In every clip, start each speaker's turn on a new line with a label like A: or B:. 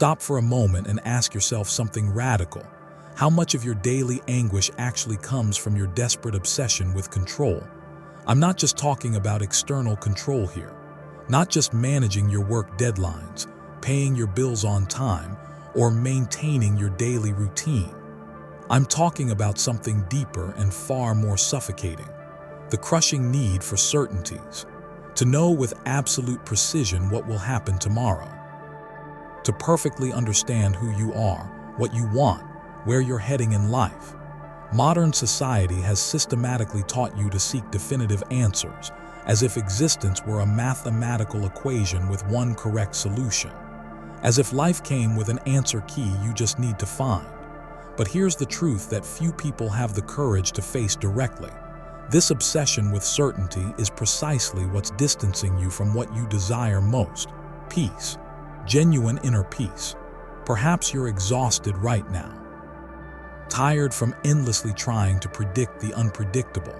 A: Stop for a moment and ask yourself something radical. How much of your daily anguish actually comes from your desperate obsession with control? I'm not just talking about external control here, not just managing your work deadlines, paying your bills on time, or maintaining your daily routine. I'm talking about something deeper and far more suffocating: the crushing need for certainties, to know with absolute precision what will happen tomorrow, to perfectly understand who you are, what you want, where you're heading in life. Modern society has systematically taught you to seek definitive answers, as if existence were a mathematical equation with one correct solution, as if life came with an answer key you just need to find. But here's the truth that few people have the courage to face directly. This obsession with certainty is precisely what's distancing you from what you desire most: peace, genuine inner peace. Perhaps you're exhausted right now, tired from endlessly trying to predict the unpredictable,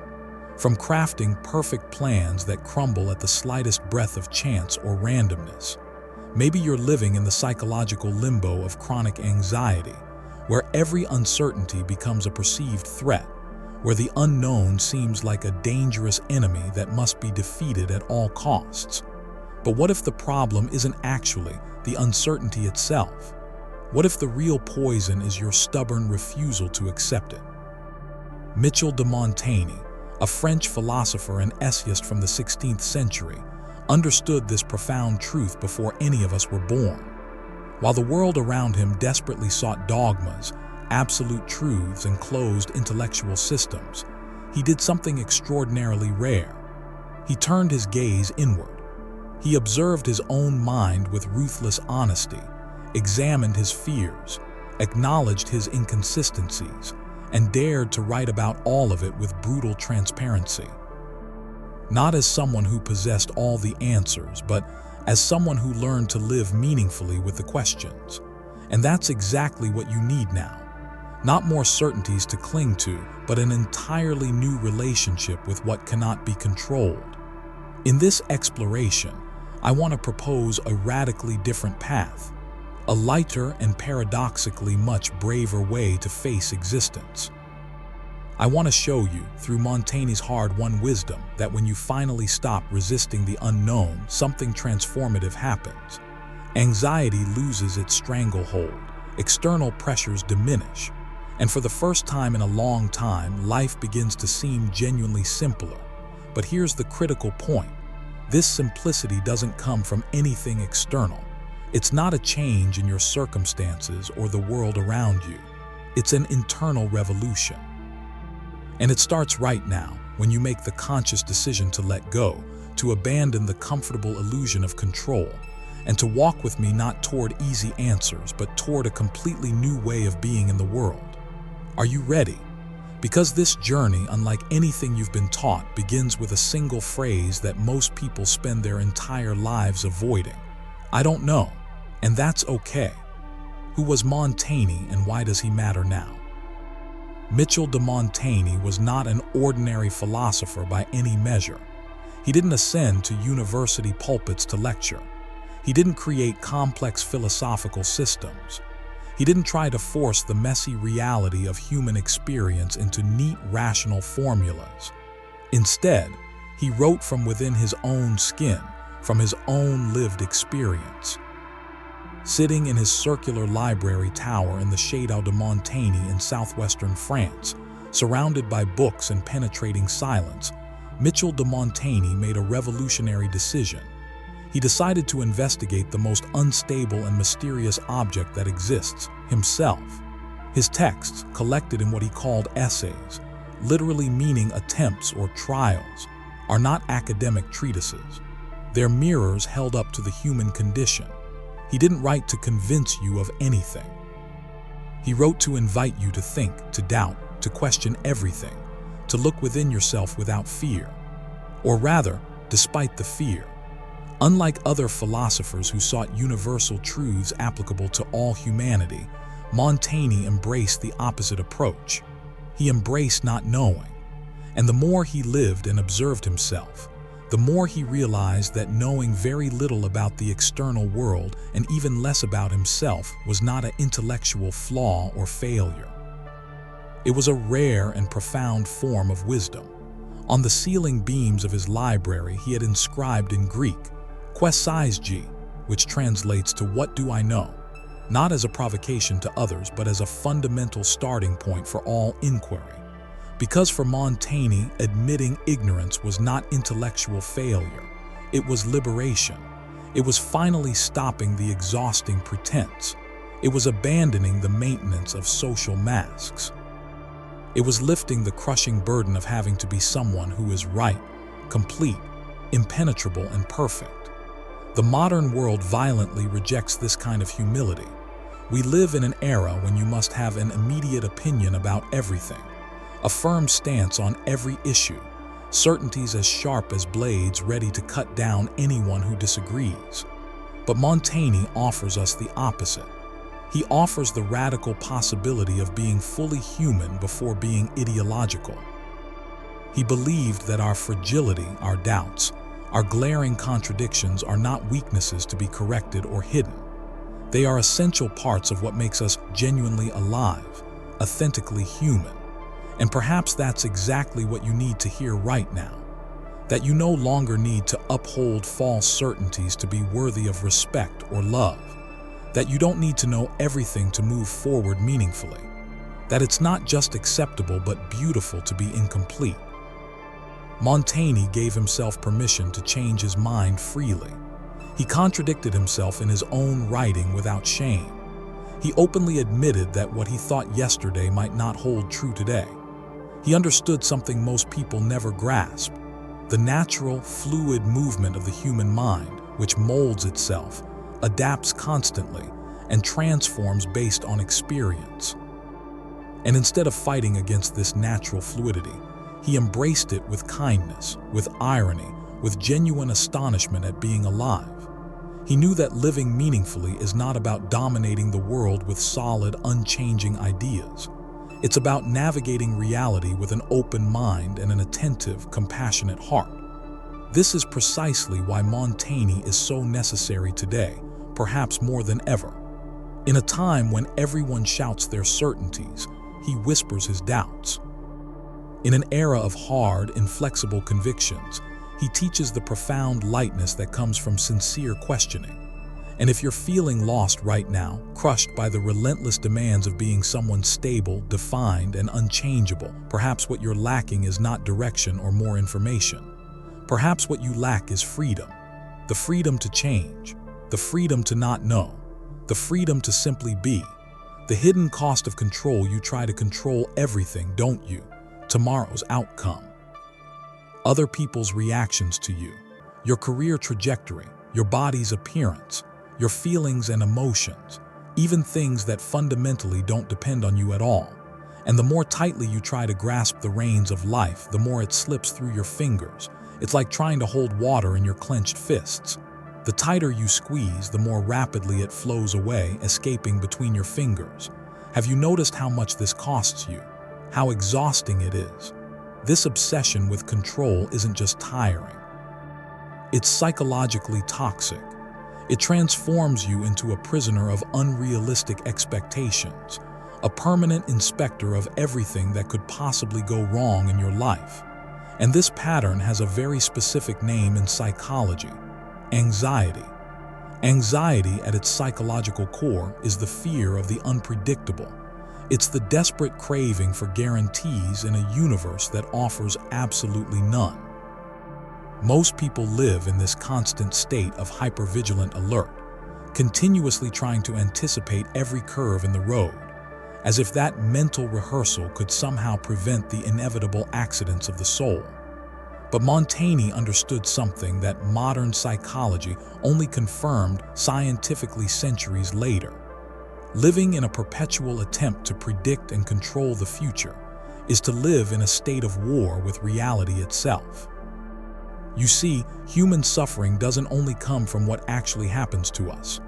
A: from crafting perfect plans that crumble at the slightest breath of chance or randomness. Maybe you're living in the psychological limbo of chronic anxiety, where every uncertainty becomes a perceived threat, where the unknown seems like a dangerous enemy that must be defeated at all costs. But what if the problem isn't actually the uncertainty itself? What if the real poison is your stubborn refusal to accept it? Michel de Montaigne, a French philosopher and essayist from the 16th century, understood this profound truth before any of us were born. While the world around him desperately sought dogmas, absolute truths, and closed intellectual systems, he did something extraordinarily rare. He turned his gaze inward. He observed his own mind with ruthless honesty, examined his fears, acknowledged his inconsistencies, and dared to write about all of it with brutal transparency. Not as someone who possessed all the answers, but as someone who learned to live meaningfully with the questions. And that's exactly what you need now. Not more certainties to cling to, but an entirely new relationship with what cannot be controlled. In this exploration, I want to propose a radically different path, a lighter and paradoxically much braver way to face existence. I want to show you, through Montaigne's hard-won wisdom, that when you finally stop resisting the unknown, something transformative happens. Anxiety loses its stranglehold, external pressures diminish, and for the first time in a long time, life begins to seem genuinely simpler. But here's the critical point. This simplicity doesn't come from anything external. It's not a change in your circumstances or the world around you. It's an internal revolution. And it starts right now, when you make the conscious decision to let go, to abandon the comfortable illusion of control, and to walk with me not toward easy answers, but toward a completely new way of being in the world. Are you ready? Because this journey, unlike anything you've been taught, begins with a single phrase that most people spend their entire lives avoiding. I don't know, and that's okay. Who was Montaigne, and why does he matter now? Michel de Montaigne was not an ordinary philosopher by any measure. He didn't ascend to university pulpits to lecture. He didn't create complex philosophical systems. He didn't try to force the messy reality of human experience into neat, rational formulas. Instead, he wrote from within his own skin, from his own lived experience. Sitting in his circular library tower in the Château de Montaigne in southwestern France, surrounded by books and penetrating silence, Michel de Montaigne made a revolutionary decision. He decided to investigate the most unstable and mysterious object that exists, himself. His texts, collected in what he called essays, literally meaning attempts or trials, are not academic treatises. They're mirrors held up to the human condition. He didn't write to convince you of anything. He wrote to invite you to think, to doubt, to question everything, to look within yourself without fear. Or rather, despite the fear. Unlike other philosophers who sought universal truths applicable to all humanity, Montaigne embraced the opposite approach. He embraced not knowing. And the more he lived and observed himself, the more he realized that knowing very little about the external world and even less about himself was not an intellectual flaw or failure. It was a rare and profound form of wisdom. On the ceiling beams of his library, he had inscribed in Greek, "Quesaisgi," which translates to "What do I know?" not as a provocation to others, but as a fundamental starting point for all inquiry. Because for Montaigne, admitting ignorance was not intellectual failure, it was liberation. It was finally stopping the exhausting pretense. It was abandoning the maintenance of social masks. It was lifting the crushing burden of having to be someone who is right, complete, impenetrable, and perfect. The modern world violently rejects this kind of humility. We live in an era when you must have an immediate opinion about everything, a firm stance on every issue, certainties as sharp as blades ready to cut down anyone who disagrees. But Montaigne offers us the opposite. He offers the radical possibility of being fully human before being ideological. He believed that our fragility, our doubts, our glaring contradictions are not weaknesses to be corrected or hidden. They are essential parts of what makes us genuinely alive, authentically human. And perhaps that's exactly what you need to hear right now. That you no longer need to uphold false certainties to be worthy of respect or love. That you don't need to know everything to move forward meaningfully. That it's not just acceptable but beautiful to be incomplete. Montaigne gave himself permission to change his mind freely. He contradicted himself in his own writing without shame. He openly admitted that what he thought yesterday might not hold true today. He understood something most people never grasp: the natural, fluid movement of the human mind, which molds itself, adapts constantly, and transforms based on experience. And instead of fighting against this natural fluidity, he embraced it with kindness, with irony, with genuine astonishment at being alive. He knew that living meaningfully is not about dominating the world with solid, unchanging ideas. It's about navigating reality with an open mind and an attentive, compassionate heart. This is precisely why Montaigne is so necessary today, perhaps more than ever. In a time when everyone shouts their certainties, he whispers his doubts. In an era of hard, inflexible convictions, he teaches the profound lightness that comes from sincere questioning. And if you're feeling lost right now, crushed by the relentless demands of being someone stable, defined, and unchangeable, perhaps what you're lacking is not direction or more information. Perhaps what you lack is freedom. The freedom to change, the freedom to not know, the freedom to simply be. The hidden cost of control: you try to control everything, don't you? Tomorrow's outcome, other people's reactions to you, your career trajectory, your body's appearance, your feelings and emotions, even things that fundamentally don't depend on you at all. And the more tightly you try to grasp the reins of life, the more it slips through your fingers. It's like trying to hold water in your clenched fists. The tighter you squeeze, the more rapidly it flows away, escaping between your fingers. Have you noticed how much this costs you? How exhausting it is? This obsession with control isn't just tiring. It's psychologically toxic. It transforms you into a prisoner of unrealistic expectations, a permanent inspector of everything that could possibly go wrong in your life. And this pattern has a very specific name in psychology: anxiety. Anxiety, at its psychological core, is the fear of the unpredictable. It's the desperate craving for guarantees in a universe that offers absolutely none. Most people live in this constant state of hypervigilant alert, continuously trying to anticipate every curve in the road, as if that mental rehearsal could somehow prevent the inevitable accidents of the soul. But Montaigne understood something that modern psychology only confirmed scientifically centuries later. Living in a perpetual attempt to predict and control the future is to live in a state of war with reality itself. You see, human suffering doesn't only come from what actually happens to us.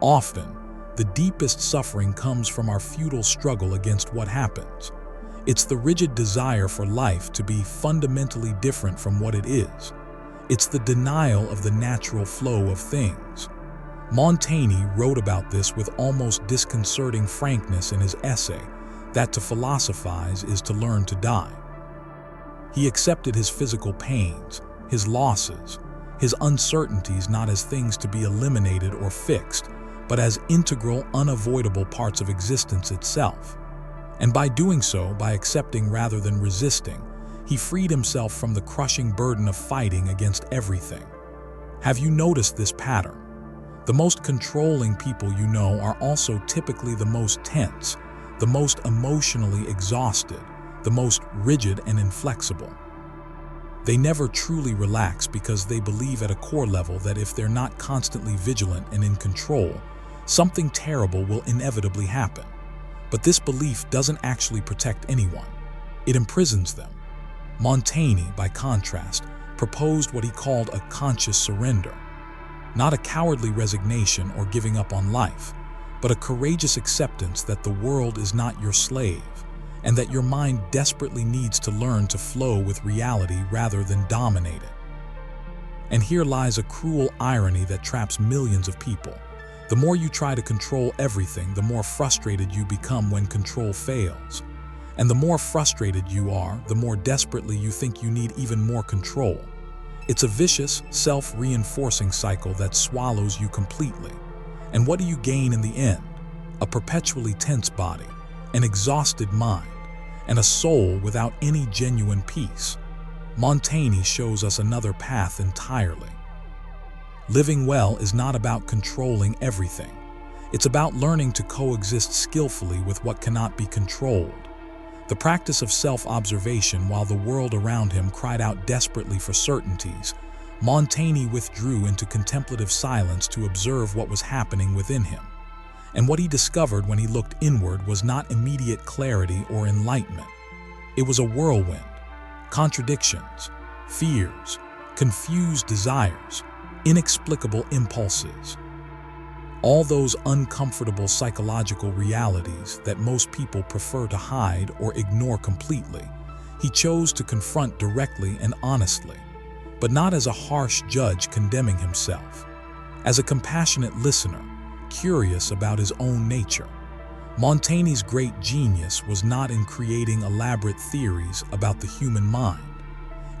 A: Often, the deepest suffering comes from our futile struggle against what happens. It's the rigid desire for life to be fundamentally different from what it is. It's the denial of the natural flow of things. Montaigne wrote about this with almost disconcerting frankness in his essay, that to philosophize is to learn to die. He accepted his physical pains, his losses, his uncertainties not as things to be eliminated or fixed, but as integral, unavoidable parts of existence itself. And by doing so, by accepting rather than resisting, he freed himself from the crushing burden of fighting against everything. Have you noticed this pattern? The most controlling people you know are also typically the most tense, the most emotionally exhausted, the most rigid and inflexible. They never truly relax because they believe at a core level that if they're not constantly vigilant and in control, something terrible will inevitably happen. But this belief doesn't actually protect anyone. It imprisons them. Montaigne, by contrast, proposed what he called a conscious surrender. Not a cowardly resignation or giving up on life, but a courageous acceptance that the world is not your slave, and that your mind desperately needs to learn to flow with reality rather than dominate it. And here lies a cruel irony that traps millions of people. The more you try to control everything, the more frustrated you become when control fails. And the more frustrated you are, the more desperately you think you need even more control. It's a vicious, self-reinforcing cycle that swallows you completely. And what do you gain in the end? A perpetually tense body, an exhausted mind, and a soul without any genuine peace. Montaigne shows us another path entirely. Living well is not about controlling everything. It's about learning to coexist skillfully with what cannot be controlled. The practice of self-observation while the world around him cried out desperately for certainties, Montaigne withdrew into contemplative silence to observe what was happening within him. And what he discovered when he looked inward was not immediate clarity or enlightenment. It was a whirlwind, contradictions, fears, confused desires, inexplicable impulses. All those uncomfortable psychological realities that most people prefer to hide or ignore completely, he chose to confront directly and honestly, but not as a harsh judge condemning himself, as a compassionate listener, curious about his own nature. Montaigne's great genius was not in creating elaborate theories about the human mind.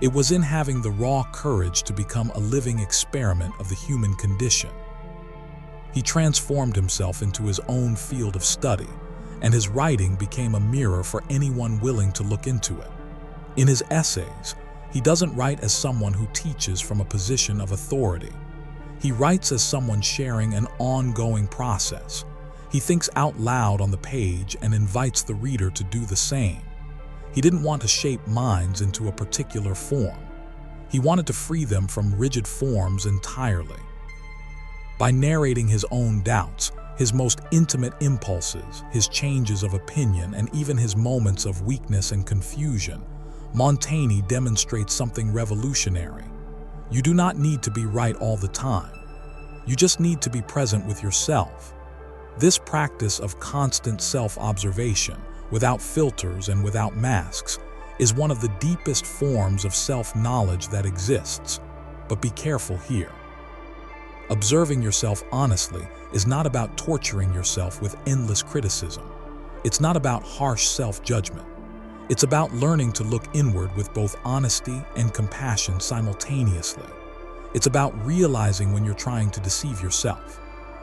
A: It was in having the raw courage to become a living experiment of the human condition. He transformed himself into his own field of study, and his writing became a mirror for anyone willing to look into it. In his essays, he doesn't write as someone who teaches from a position of authority. He writes as someone sharing an ongoing process. He thinks out loud on the page and invites the reader to do the same. He didn't want to shape minds into a particular form. He wanted to free them from rigid forms entirely. By narrating his own doubts, his most intimate impulses, his changes of opinion, and even his moments of weakness and confusion, Montaigne demonstrates something revolutionary. You do not need to be right all the time. You just need to be present with yourself. This practice of constant self-observation, without filters and without masks, is one of the deepest forms of self-knowledge that exists. But be careful here. Observing yourself honestly is not about torturing yourself with endless criticism. It's not about harsh self-judgment. It's about learning to look inward with both honesty and compassion simultaneously. It's about realizing when you're trying to deceive yourself,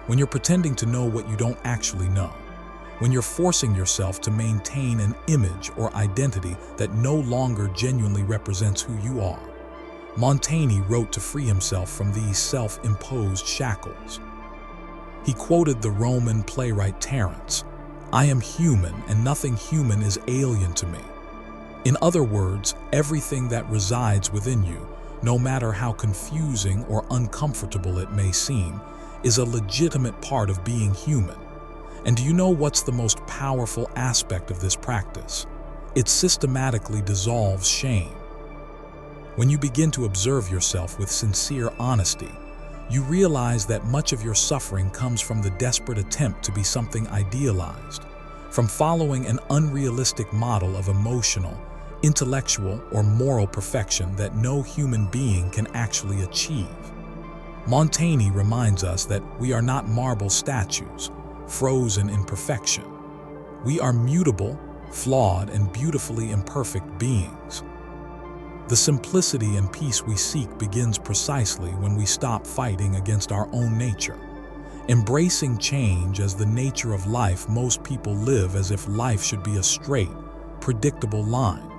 A: when you're pretending to know what you don't actually know, when you're forcing yourself to maintain an image or identity that no longer genuinely represents who you are. Montaigne wrote to free himself from these self-imposed shackles. He quoted the Roman playwright Terence, "I am human and nothing human is alien to me." In other words, everything that resides within you, no matter how confusing or uncomfortable it may seem, is a legitimate part of being human. And do you know what's the most powerful aspect of this practice? It systematically dissolves shame. When you begin to observe yourself with sincere honesty, you realize that much of your suffering comes from the desperate attempt to be something idealized, from following an unrealistic model of emotional, intellectual or moral perfection that no human being can actually achieve. Montaigne reminds us that we are not marble statues, frozen in perfection. We are mutable, flawed, and beautifully imperfect beings. The simplicity and peace we seek begins precisely when we stop fighting against our own nature. Embracing change as the nature of life, most people live as if life should be a straight, predictable line.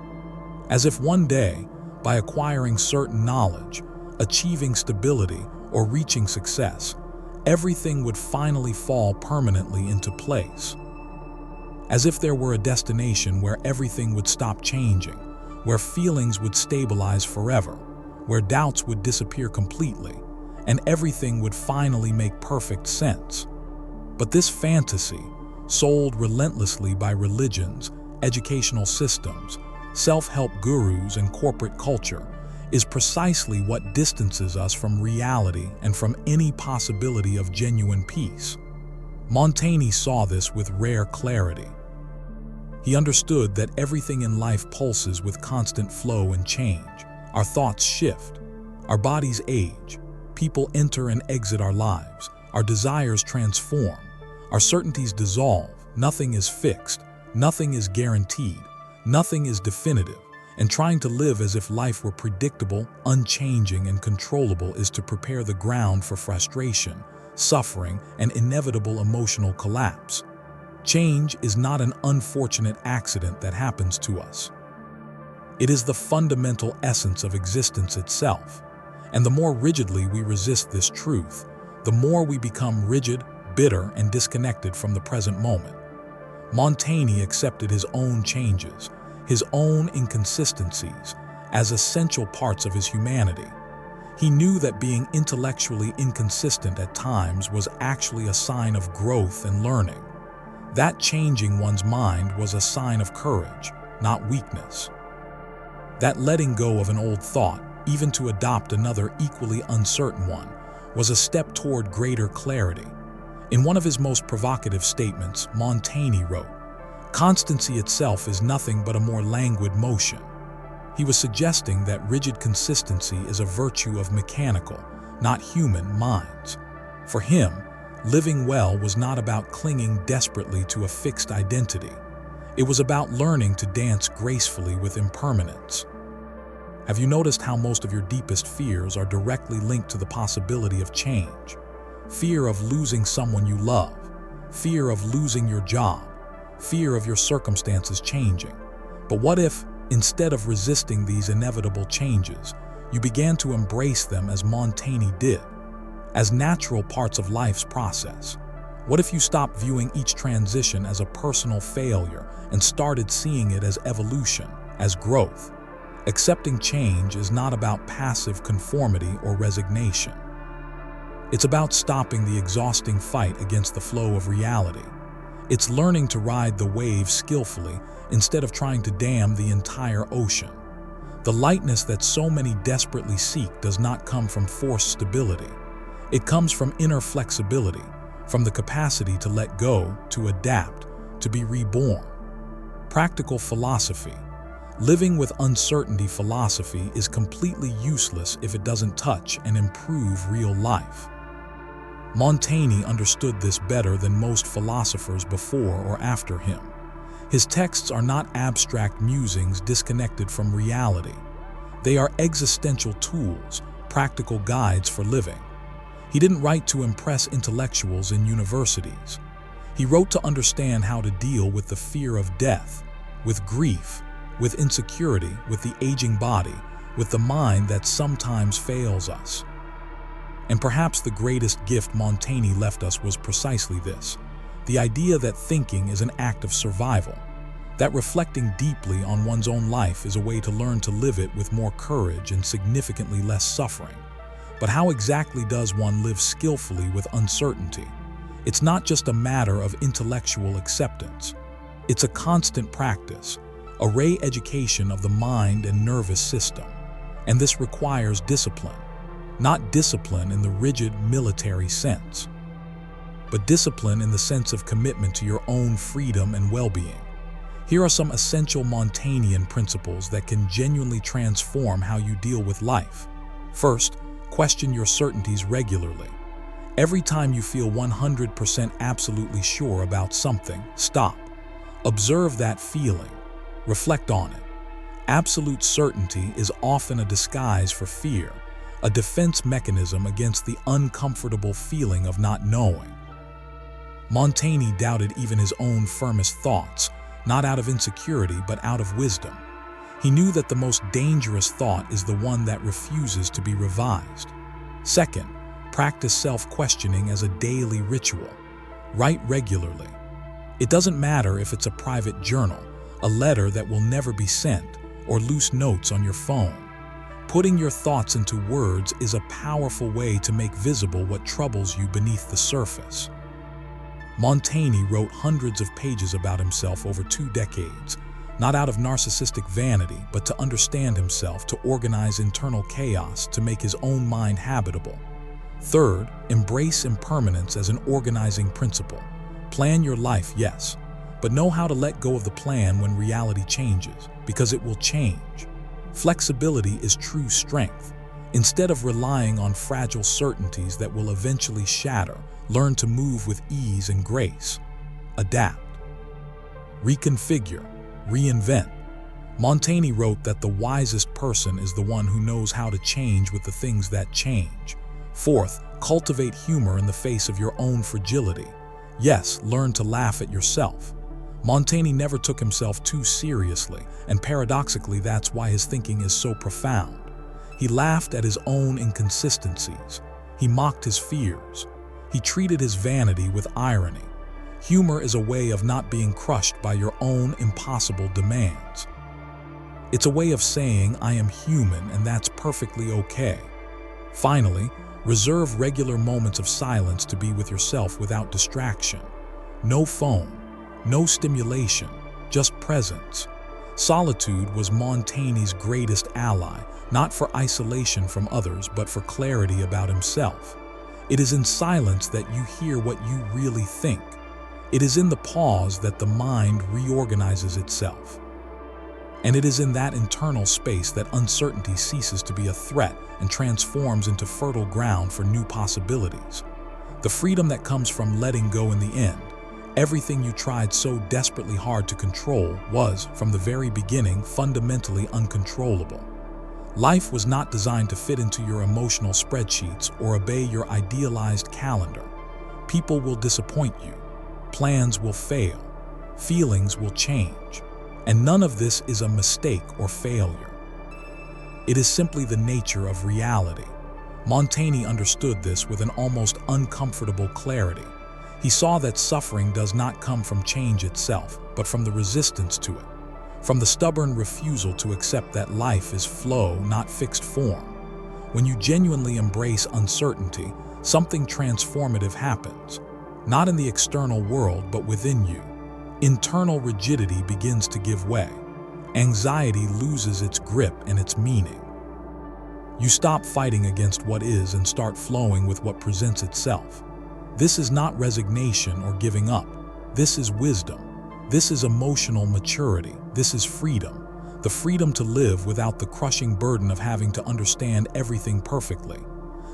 A: As if one day, by acquiring certain knowledge, achieving stability, or reaching success, everything would finally fall permanently into place. As if there were a destination where everything would stop changing, where feelings would stabilize forever, where doubts would disappear completely, and everything would finally make perfect sense. But this fantasy, sold relentlessly by religions, educational systems, self-help gurus, and corporate culture, is precisely what distances us from reality and from any possibility of genuine peace. Montaigne saw this with rare clarity. He understood that everything in life pulses with constant flow and change. Our thoughts shift, our bodies age, people enter and exit our lives, our desires transform, our certainties dissolve, nothing is fixed, nothing is guaranteed, nothing is definitive, and trying to live as if life were predictable, unchanging, and controllable is to prepare the ground for frustration, suffering, and inevitable emotional collapse. Change is not an unfortunate accident that happens to us. It is the fundamental essence of existence itself. And the more rigidly we resist this truth, the more we become rigid, bitter, and disconnected from the present moment. Montaigne accepted his own changes, his own inconsistencies, as essential parts of his humanity. He knew that being intellectually inconsistent at times was actually a sign of growth and learning. That changing one's mind was a sign of courage, not weakness. That letting go of an old thought, even to adopt another equally uncertain one, was a step toward greater clarity. In one of his most provocative statements, Montaigne wrote, "Constancy itself is nothing but a more languid motion." He was suggesting that rigid consistency is a virtue of mechanical, not human minds. For him, living well was not about clinging desperately to a fixed identity. It was about learning to dance gracefully with impermanence. Have you noticed how most of your deepest fears are directly linked to the possibility of change? Fear of losing someone you love, fear of losing your job, fear of your circumstances changing. But what if, instead of resisting these inevitable changes, you began to embrace them as Montaigne did, as natural parts of life's process? What if you stopped viewing each transition as a personal failure and started seeing it as evolution, as growth? Accepting change is not about passive conformity or resignation. It's about stopping the exhausting fight against the flow of reality. It's learning to ride the waves skillfully instead of trying to dam the entire ocean. The lightness that so many desperately seek does not come from forced stability. It comes from inner flexibility, from the capacity to let go, to adapt, to be reborn. Practical philosophy. Living with uncertainty philosophy is completely useless if it doesn't touch and improve real life. Montaigne understood this better than most philosophers before or after him. His texts are not abstract musings disconnected from reality. They are existential tools, practical guides for living. He didn't write to impress intellectuals in universities. He wrote to understand how to deal with the fear of death, with grief, with insecurity, with the aging body, with the mind that sometimes fails us. And perhaps the greatest gift Montaigne left us was precisely this: the idea that thinking is an act of survival, that reflecting deeply on one's own life is a way to learn to live it with more courage and significantly less suffering. But how exactly does one live skillfully with uncertainty? It's not just a matter of intellectual acceptance. It's a constant practice, a re-education of the mind and nervous system. And this requires discipline, not discipline in the rigid military sense, but discipline in the sense of commitment to your own freedom and well-being. Here are some essential Montaignian principles that can genuinely transform how you deal with life. First, question your certainties regularly. Every time you feel 100% absolutely sure about something, stop. Observe that feeling. Reflect on it. Absolute certainty is often a disguise for fear, a defense mechanism against the uncomfortable feeling of not knowing. Montaigne doubted even his own firmest thoughts, not out of insecurity but out of wisdom. He knew that the most dangerous thought is the one that refuses to be revised. Second, practice self-questioning as a daily ritual. Write regularly. It doesn't matter if it's a private journal, a letter that will never be sent, or loose notes on your phone. Putting your thoughts into words is a powerful way to make visible what troubles you beneath the surface. Montaigne wrote hundreds of pages about himself over 2 decades, not out of narcissistic vanity, but to understand himself, to organize internal chaos, to make his own mind habitable. Third, embrace impermanence as an organizing principle. Plan your life, yes, but know how to let go of the plan when reality changes, because it will change. Flexibility is true strength. Instead of relying on fragile certainties that will eventually shatter, learn to move with ease and grace. Adapt. Reconfigure. Reinvent. Montaigne wrote that the wisest person is the one who knows how to change with the things that change. Fourth, cultivate humor in the face of your own fragility. Yes, learn to laugh at yourself. Montaigne never took himself too seriously, and paradoxically, that's why his thinking is so profound. He laughed at his own inconsistencies. He mocked his fears. He treated his vanity with irony. Humor is a way of not being crushed by your own impossible demands. It's a way of saying, I am human, and that's perfectly okay. Finally, reserve regular moments of silence to be with yourself without distraction. No phone, no stimulation, just presence. Solitude was Montaigne's greatest ally, not for isolation from others, but for clarity about himself. It is in silence that you hear what you really think. It is in the pause that the mind reorganizes itself. And it is in that internal space that uncertainty ceases to be a threat and transforms into fertile ground for new possibilities. The freedom that comes from letting go in the end. Everything you tried so desperately hard to control was, from the very beginning, fundamentally uncontrollable. Life was not designed to fit into your emotional spreadsheets or obey your idealized calendar. People will disappoint you. Plans will fail. Feelings will change. And none of this is a mistake or failure. It is simply the nature of reality. Montaigne understood this with an almost uncomfortable clarity. He saw that suffering does not come from change itself, but from the resistance to it. From the stubborn refusal to accept that life is flow, not fixed form. When you genuinely embrace uncertainty, something transformative happens. Not in the external world, but within you. Internal rigidity begins to give way. Anxiety loses its grip and its meaning. You stop fighting against what is and start flowing with what presents itself. This is not resignation or giving up. This is wisdom. This is emotional maturity. This is freedom. The freedom to live without the crushing burden of having to understand everything perfectly.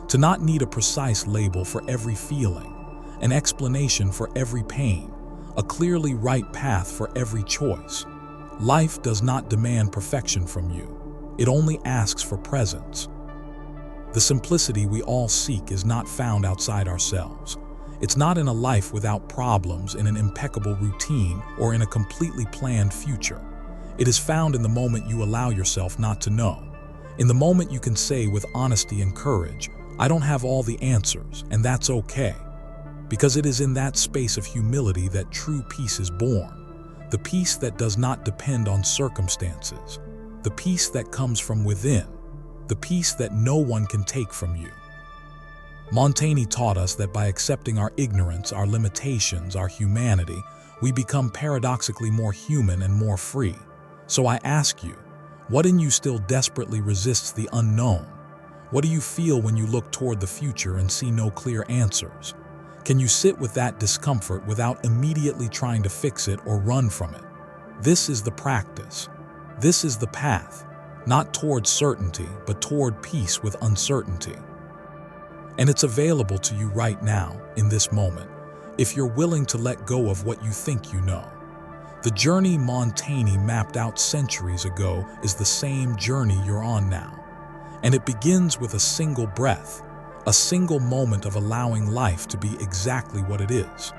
A: To not need a precise label for every feeling, an explanation for every pain, a clearly right path for every choice. Life does not demand perfection from you. It only asks for presence. The simplicity we all seek is not found outside ourselves. It's not in a life without problems, in an impeccable routine, or in a completely planned future. It is found in the moment you allow yourself not to know. In the moment you can say with honesty and courage, I don't have all the answers, and that's okay. Because it is in that space of humility that true peace is born. The peace that does not depend on circumstances. The peace that comes from within. The peace that no one can take from you. Montaigne taught us that by accepting our ignorance, our limitations, our humanity, we become paradoxically more human and more free. So I ask you, what in you still desperately resists the unknown? What do you feel when you look toward the future and see no clear answers? Can you sit with that discomfort without immediately trying to fix it or run from it? This is the practice. This is the path, not toward certainty, but toward peace with uncertainty. And it's available to you right now, in this moment, if you're willing to let go of what you think you know. The journey Montaigne mapped out centuries ago is the same journey you're on now. And it begins with a single breath, a single moment of allowing life to be exactly what it is.